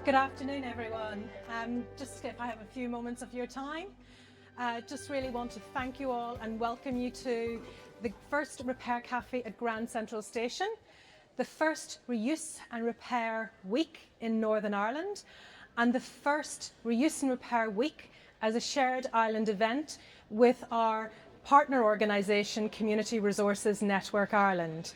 Good afternoon, everyone. Just if I have a few moments of your time, just really want to thank you all and welcome you to the first Repair Cafe at Grand Central Station, the first Reuse and Repair Week in Northern Ireland, and the first Reuse and Repair Week as a shared island event with our partner organisation, Community Resources Network Ireland.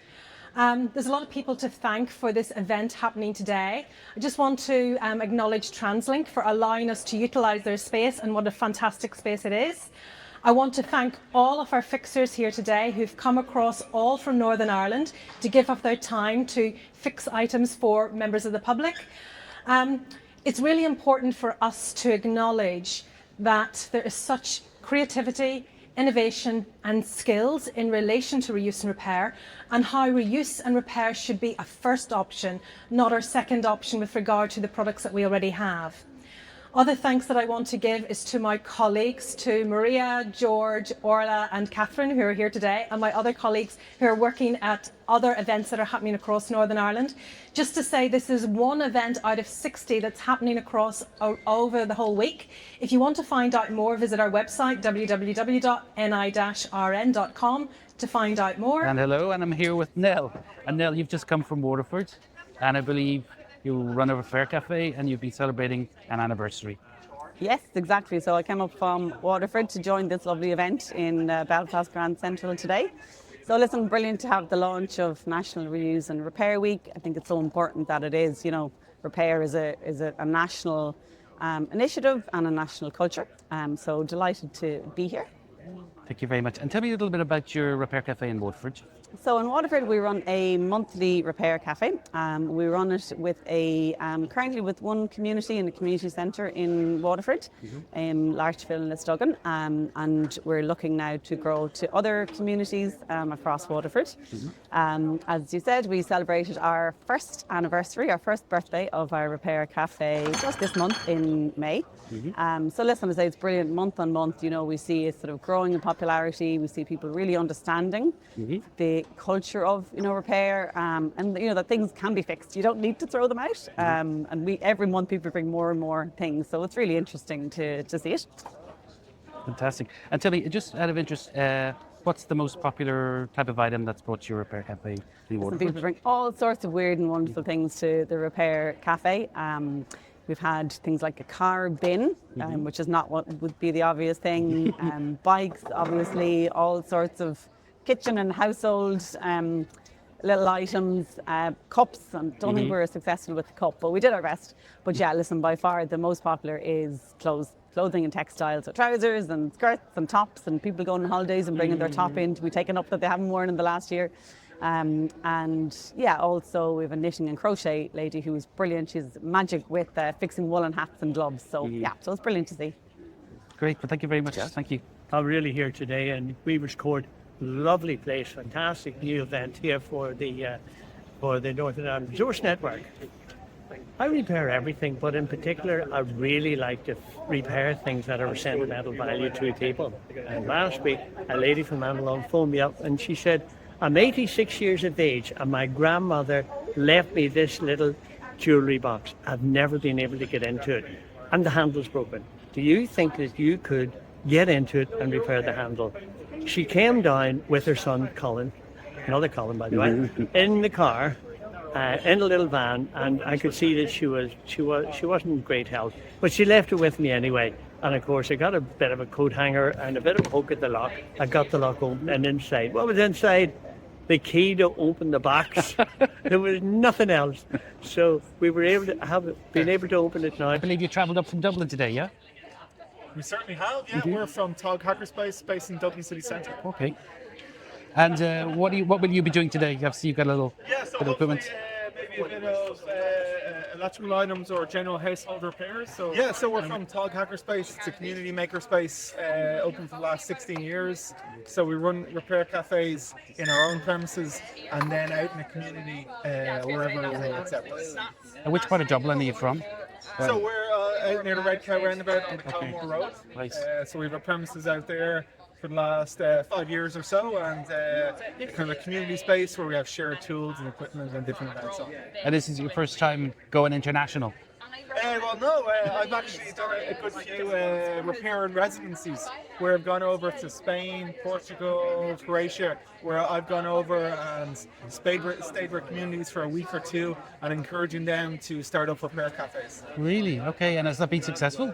There's a lot of people to thank for this event happening today. I just want to acknowledge TransLink for allowing us to utilise their space, and what a fantastic space it is. I want to thank all of our fixers here today who've come across all from Northern Ireland to give up their time to fix items for members of the public. It's really important for us to acknowledge that there is such creativity, innovation and skills in relation to reuse and repair, and how reuse and repair should be a first option, not our second option with regard to the products that we already have. Other thanks that I want to give is to my colleagues, to Maria, George, Orla and Catherine, who are here today, and my other colleagues who are working at other events that are happening across Northern Ireland. Just to say, this is one event out of 60 that's happening across over the whole week. If you want to find out more, visit our website, www.ni-rn.com, to find out more. And hello, and I'm here with Nell. And Nell, you've just come from Waterford, and I believe you run a Repair Cafe and you've been celebrating an anniversary. Yes, exactly. So I came up from Waterford to join this lovely event in Belfast Grand Central today. So listen, brilliant to have the launch of National Reuse and Repair Week. I think it's so important that it is, repair is a national initiative and a national culture. So delighted to be here. Thank you very much. And tell me a little bit about your Repair Cafe in Waterford. So in Waterford, we run a monthly repair cafe. We run it with currently with one community in a community centre in Waterford, Larchville and Lisduggan, and we're looking now to grow to other communities across Waterford. As you said, we celebrated our first anniversary, our first birthday of our repair cafe just this month in May. So listen, as I say, it's brilliant. Month on month, we see it sort of growing in popularity. We see people really understanding the culture of repair, and that things can be fixed. You don't need to throw them out. And every month people bring more and more things. So it's really interesting to see it. Fantastic. And tell me, just out of interest, what's the most popular type of item that's brought to your Repair Cafe to Waterford? People bring all sorts of weird and wonderful things to the Repair Cafe. We've had things like a car bin, which is not what would be the obvious thing. Bikes, obviously, all sorts of kitchen and household little items, cups. I don't think we were successful with the cup, but we did our best. But yeah, listen, by far the most popular is clothing and textiles, so trousers and skirts and tops, and people going on holidays and bringing their top in to be taken up that they haven't worn in the last year. And yeah, also we have a knitting and crochet lady who is brilliant. She's magic with fixing woolen hats and gloves. So yeah, so it's brilliant to see. Great, well, thank you very much. Yeah. Thank you. I'm really here today in Weaver's Court. Lovely place, fantastic new event here for the Northern Ireland Resource Network. I repair everything, but in particular, I really like to repair things that are of sentimental value to people. And last week, a lady from Annalong phoned me up and she said, I'm 86 years of age and my grandmother left me this little jewellery box. I've never been able to get into it and the handle's broken. Do you think that you could get into it and repair the handle? She came down with her son Colin, another Colin by the way, in the car, in a little van, and I could see that she wasn't in great health, but she left it with me anyway. And of course, I got a bit of a coat hanger and a bit of a poke at the lock. I got the lock open, and inside, what was inside? The key to open the box. There was nothing else. So we were able to been able to open it now. I believe you travelled up from Dublin today, yeah? We certainly have, yeah. We're from Tog Hackerspace, based in Dublin City Centre. Okay. And what will you be doing today? Obviously, you've got a little so bit of equipment. Maybe a bit of electrical items or general household repairs. So we're from Tog Hackerspace. It's a community makerspace, open for the last 16 years. So we run repair cafes in our own premises and then out in the community wherever they accept us. And which part of Dublin are you from? So we're out near the Red Cow roundabout on the Colmore Road. Nice. So we have our premises out there. for the last 5 years or so, and kind of a community space where we have shared tools and equipment and different events on. And this is your first time going international. Well, no, I've actually done a good few repair and residencies where I've gone over to Spain, Portugal, Croatia, where I've gone over and stayed with communities for a week or two and encouraging them to start up repair cafes. Really? Okay. And has that been successful?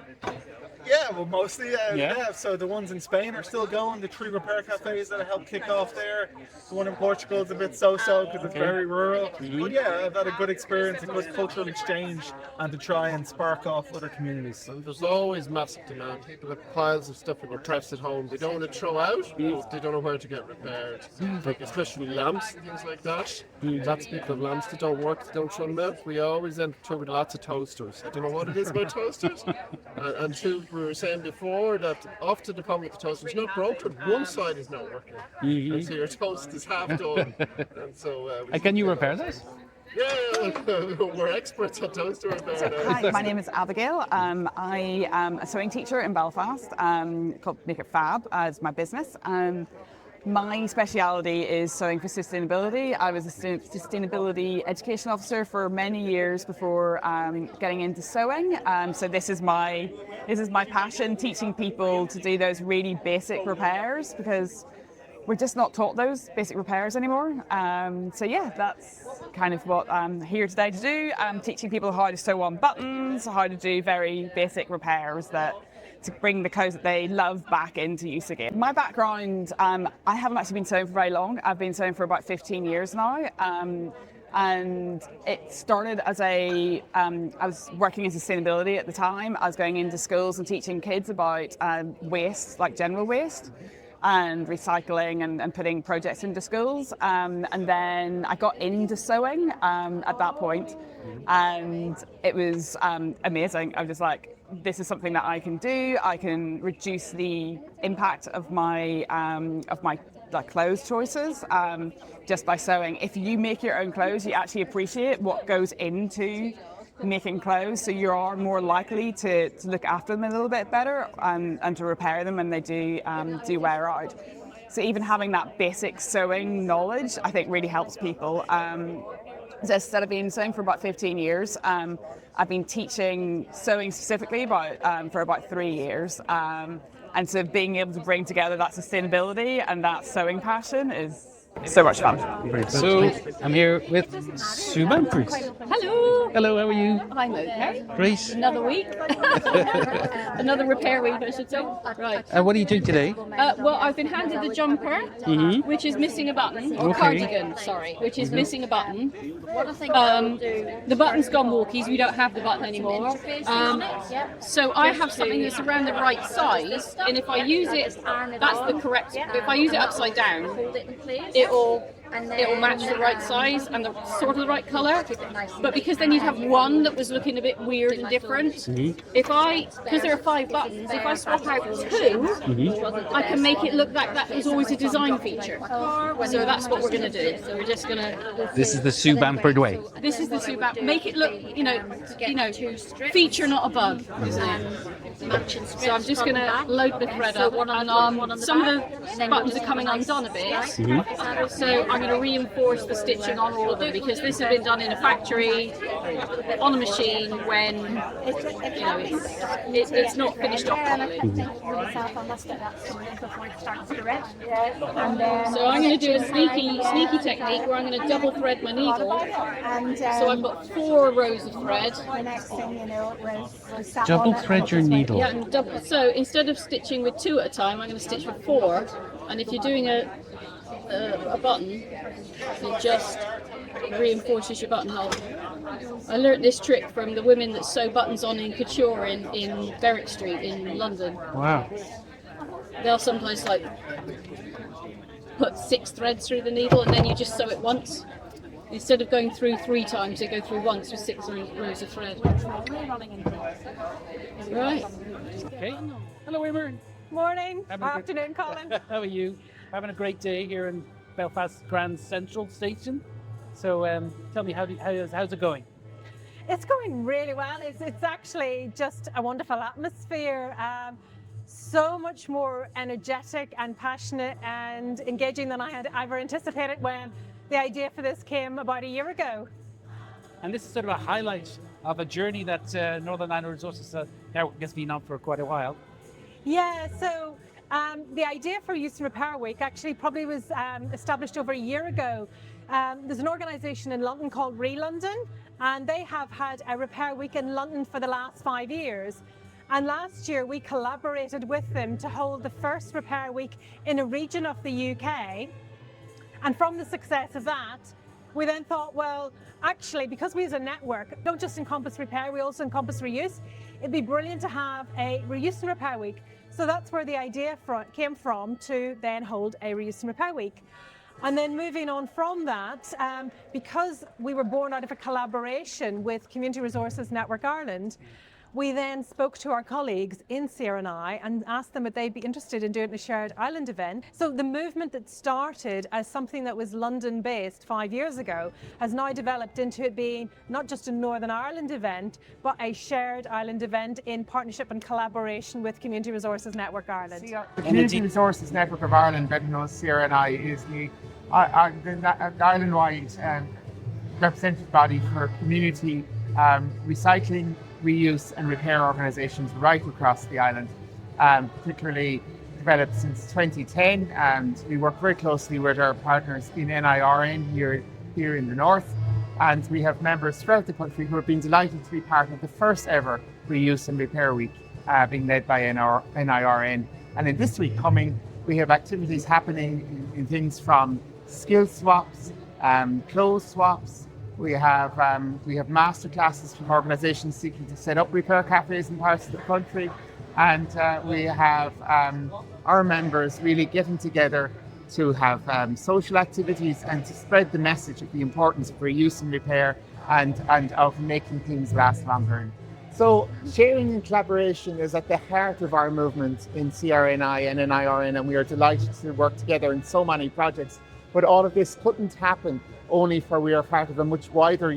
Yeah, well, mostly, Yeah. yeah. So the ones in Spain are still going. The 3 repair cafes that I helped kick off there. The one in Portugal is a bit so-so because it's very rural. But yeah, I've had a good experience, a good cultural exchange, and to try and spark off other communities. And there's always massive demand. People have piles of stuff in their traps at home. They don't want to throw out. They don't know where to get repaired. Like especially lamps and things like that. Lots of people have lamps that don't work. They don't throw them out. We always end up with lots of toasters. I don't know what it is about toasters. And two, we were saying before that often the problem with the toaster is not broken. One side is not working, and so your toast is half done. And so, And can you repair this? yeah, we're experts at toaster repair now. Hi, my name is Abigail. I am a sewing teacher in Belfast, called Make It Fab as my business. My speciality is sewing for sustainability. I was a sustainability education officer for many years before getting into sewing. So this is my passion, teaching people to do those really basic repairs because we're just not taught those basic repairs anymore. So yeah, that's kind of what I'm here today to do. I'm teaching people how to sew on buttons, how to do very basic repairs to bring the clothes that they love back into use again. My background, I haven't actually been sewing for very long. I've been sewing for about 15 years now. And it started as I was working in sustainability at the time. I was going into schools and teaching kids about waste, like general waste, and recycling and putting projects into schools. And then I got into sewing at that point, and it was amazing. I was just like, this is something that I can do. I can reduce the impact of my clothes choices just by sewing. If you make your own clothes, you actually appreciate what goes into making clothes, so you are more likely to look after them a little bit better and to repair them when they do wear out. So even having that basic sewing knowledge, I think, really helps people. So instead of being sewing for about 15 years, I've been teaching sewing specifically for about 3 years. And so being able to bring together that sustainability and that sewing passion is so much fun. So I'm here with Sue Bamford. Hello. Hello, how are you? I'm okay. Great. Another week. Another repair week, I should say. Right. What are you doing today? Well, I've been handed the jumper, which is missing a button, or cardigan, sorry, which is missing a button. The button's gone walkies. We don't have the button anymore. So I have something that's around the right size, and if I use it, that's the correct. If I use it upside down, it'll match the right size and the sort of the right colour. But because then you'd have one that was looking a bit weird and different, because there are 5 buttons, if I swap out 2, I can make it look like that is always a design feature. So that's what we're going to do. So we're just going to... This is the Sue Bamford way. This is the Sue Bamford. Make it look, feature, not a bug, isn't it? So I'm just going to load the thread up, and some of the buttons are coming undone a bit. So I'm going to reinforce the stitching on all of them because this has been done in a factory on a machine when it's not finished off properly. So I'm going to do a sneaky technique where I'm going to double thread my needle. So I've got 4 rows of thread. Double thread your needle. Yeah, and so instead of stitching with 2 at a time, I'm going to stitch with 4. And if you're doing a button, it just reinforces your buttonhole. I learnt this trick from the women that sew buttons on in couture in Berwick Street in London. Wow. They'll sometimes put 6 threads through the needle and then you just sew it once. Instead of going through 3 times, they go through once with 6 rows of thread. Right. Okay. Hello, Emer. Morning, Having a good- afternoon, Colin. How are you? Having a great day here in Belfast Grand Central Station. So tell me, how's it going? It's going really well. It's actually just a wonderful atmosphere. so much more energetic and passionate and engaging than I had ever anticipated when the idea for this came about a year ago. And this is sort of a highlight of a journey that Northern Ireland Resources Network has been on for quite a while. Yeah, so the idea for Use and Repair Week actually probably was established over a year ago. There's an organisation in London called Re-London, and they have had a repair week in London for the last 5 years. And last year we collaborated with them to hold the first repair week in a region of the UK. And from the success of that, we then thought, well, actually, because we as a network don't just encompass repair, we also encompass reuse, it'd be brilliant to have a Reuse and Repair Week. So that's where the idea came from, to then hold a Reuse and Repair Week. And then moving on from that, because we were born out of a collaboration with Community Resources Network Ireland, we then spoke to our colleagues in CRNI and asked them if they'd be interested in doing a shared island event. So the movement that started as something that was London-based 5 years ago has now developed into it being not just a Northern Ireland event, but a shared island event in partnership and collaboration with Community Resources Network Ireland. The Community Resources Network of Ireland, better known as CRNI, is the island-wide representative body for community recycling, reuse and repair organisations right across the island, particularly developed since 2010, and we work very closely with our partners in NIRN here in the north, and we have members throughout the country who have been delighted to be part of the first ever Reuse and Repair Week being led by NIRN. And in this week coming, we have activities happening in things from skill swaps, clothes swaps. We have masterclasses from organisations seeking to set up repair cafes in parts of the country, and we have our members really getting together to have social activities and to spread the message of the importance of reuse and repair and of making things last longer. So sharing and collaboration is at the heart of our movement in CRNI and NIRN, and we are delighted to work together in so many projects. But all of this couldn't happen only for we are part of a much wider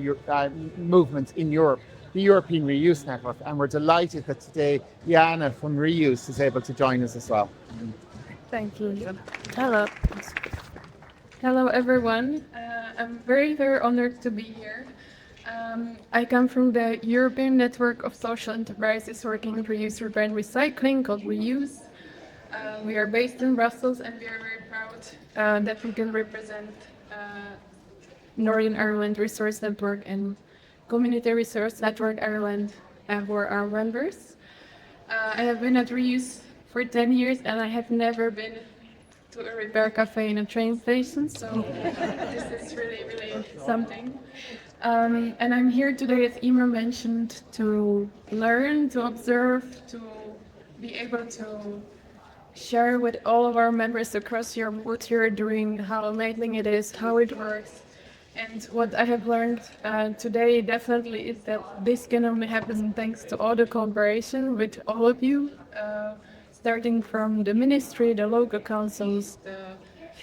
movement in Europe, the European Reuse Network, and we're delighted that today Jana from Reuse is able to join us as well. Thank you. Hello. Hello everyone. I'm very, very honored to be here. I come from the European Network of Social Enterprises working in reuse, repair and recycling called Reuse. We are based in Brussels, and we are very proud that we can represent Northern Ireland Resource Network and Community Resource Network Ireland who are our members. I have been at Reuse for 10 years, and I have never been to a repair cafe in a train station, so this is really, really something. And I'm here today, as Emer mentioned, to learn, to observe, to be able to share with all of our members across Europe what you're doing, how amazing it is, how it works. And what I have learned today definitely is that this can only happen thanks to all the cooperation with all of you, starting from the ministry, the local councils,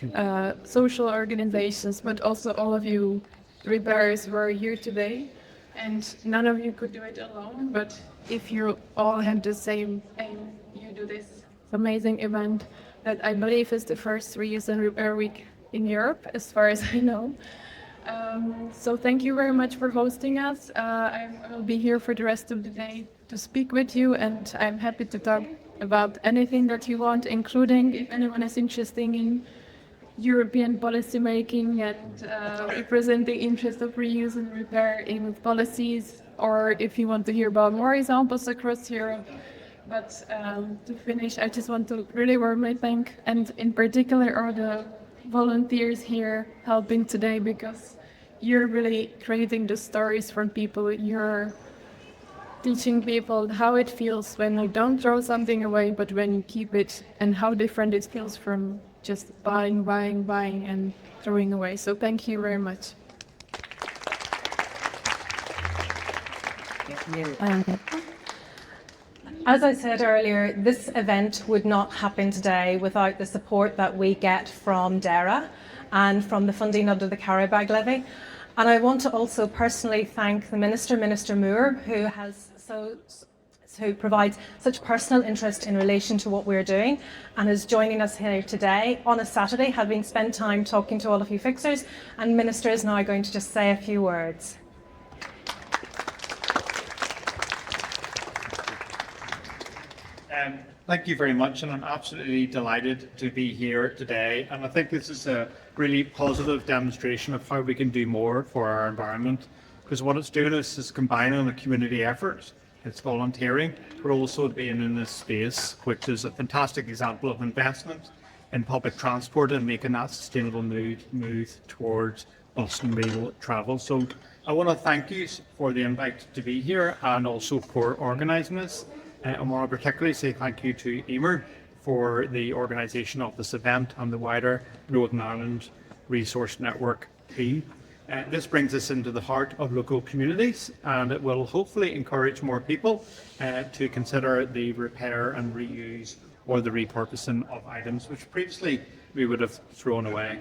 the social organizations, but also all of you repairers who are here today. And none of you could do it alone, but if you all have the same aim, you do this amazing event that I believe is the first Reuse and Repair Week in Europe, as far as I know. So thank you very much for hosting us. I will be here for the rest of the day to speak with you, and I'm happy to talk about anything that you want, including if anyone is interested in European policy making and represent the interest of reuse and repair in policies, or if you want to hear about more examples across Europe. But to finish, I just want to really warmly thank, and in particular all the volunteers here helping today, because you're really creating the stories from people. You're teaching people how it feels when you don't throw something away, but when you keep it, and how different it feels from just buying and throwing away. So thank you very much. As I said earlier, this event would not happen today without the support that we get from DERA and from the funding under the Carry Bag Levy. And I want to also personally thank the Minister Moore, who has so who provides such personal interest in relation to what we're doing and is joining us here today on a Saturday, having spent time talking to all of you fixers. And Minister is now going to just say a few words. Thank you very much, and I'm absolutely delighted to be here today. And I think this is a really positive demonstration of how we can do more for our environment, because what it's doing is combining a community effort. It's volunteering, but also being in this space, which is a fantastic example of investment in public transport and making that sustainable move towards bus and rail travel. So I want to thank you for the invite to be here and also for organising this. I want to particularly say thank you to Emer for the organisation of this event and the wider Northern Ireland Resource Network team. This brings us into the heart of local communities, and it will hopefully encourage more people to consider the repair and reuse or the repurposing of items which previously we would have thrown away.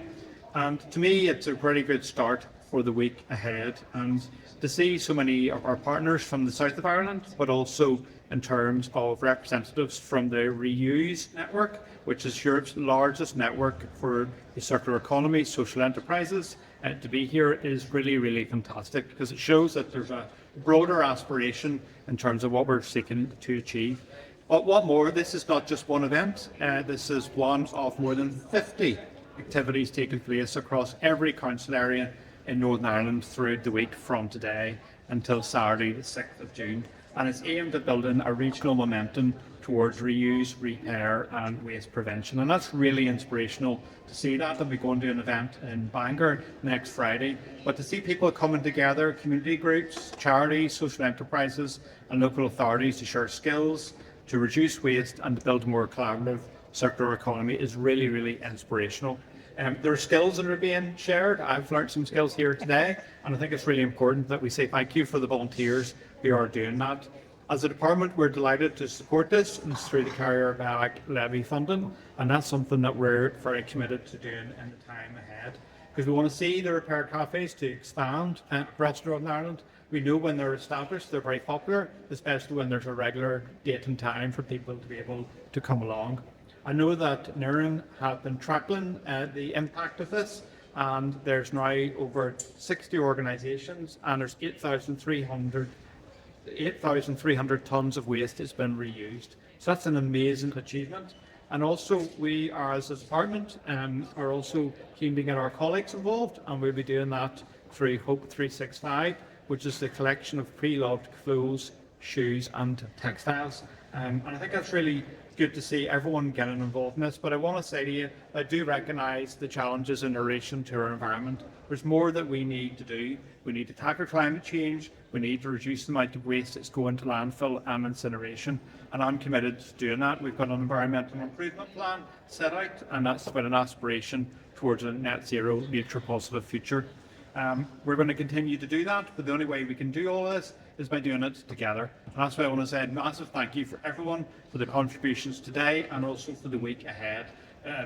And to me, it's a very good start for the week ahead, and to see so many of our partners from the south of Ireland, but also in terms of representatives from the Reuse Network, which is Europe's largest network for the circular economy, social enterprises. To be here is really, really fantastic, because it shows that there's a broader aspiration in terms of what we're seeking to achieve. But what more, this is not just one event, this is one of more than 50 activities taking place across every council area in Northern Ireland throughout the week from today until Saturday the 6th of June. And it's aimed at building a regional momentum towards reuse, repair and waste prevention. And that's really inspirational to see that. And we're going to an event in Bangor next Friday. But to see people coming together, community groups, charities, social enterprises and local authorities to share skills, to reduce waste and to build a more collaborative circular economy is really, really inspirational. There are skills that are being shared. I've learned some skills here today, and I think it's really important that we say thank you for the volunteers who are doing that. As a department, we're delighted to support this through the Carrier Back Levy funding, and that's something that we're very committed to doing in the time ahead, because we want to see the repair cafes to expand across Northern Ireland. We know when they're established, they're very popular, especially when there's a regular date and time for people to be able to come along. I know that Niren have been tracking the impact of this, and there's now over 60 organisations, and there's 8,300 tonnes of waste has been reused. So that's an amazing achievement. And also we are, as a department, are also keen to get our colleagues involved, and we'll be doing that through Hope 365, which is the collection of pre-loved clothes, shoes and textiles. And I think that's really good to see everyone getting involved in this. But I want to say to you, I do recognise the challenges in relation to our environment. There's more that we need to do. We need to tackle climate change. We need to reduce the amount of waste that's going to landfill and incineration. And I'm committed to doing that. We've got an environmental improvement plan set out, and that's about an aspiration towards a net zero, nature positive future. We're going to continue to do that, but the only way we can do all this is by doing it together. And that's why I want to say a massive thank you for everyone for the contributions today and also for the week ahead,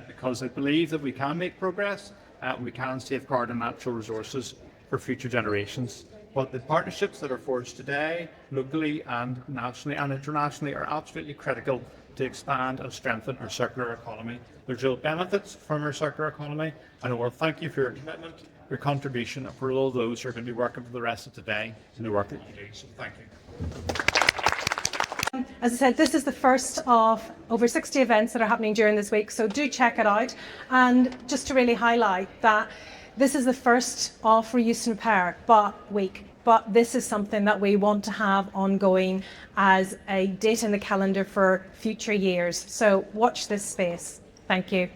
because I believe that we can make progress, we can safeguard our natural resources for future generations. But the partnerships that are forged today, locally and nationally and internationally, are absolutely critical to expand and strengthen our circular economy. There's real benefits from our circular economy, and I want to thank you for your commitment, your contribution, and for all those who are going to be working for the rest of today in the work that you do. So thank you. As I said, this is the first of over 60 events that are happening during this week, so do check it out. And just to really highlight that this is the first of Reuse and Repair week, but this is something that we want to have ongoing as a date in the calendar for future years. So watch this space. Thank you.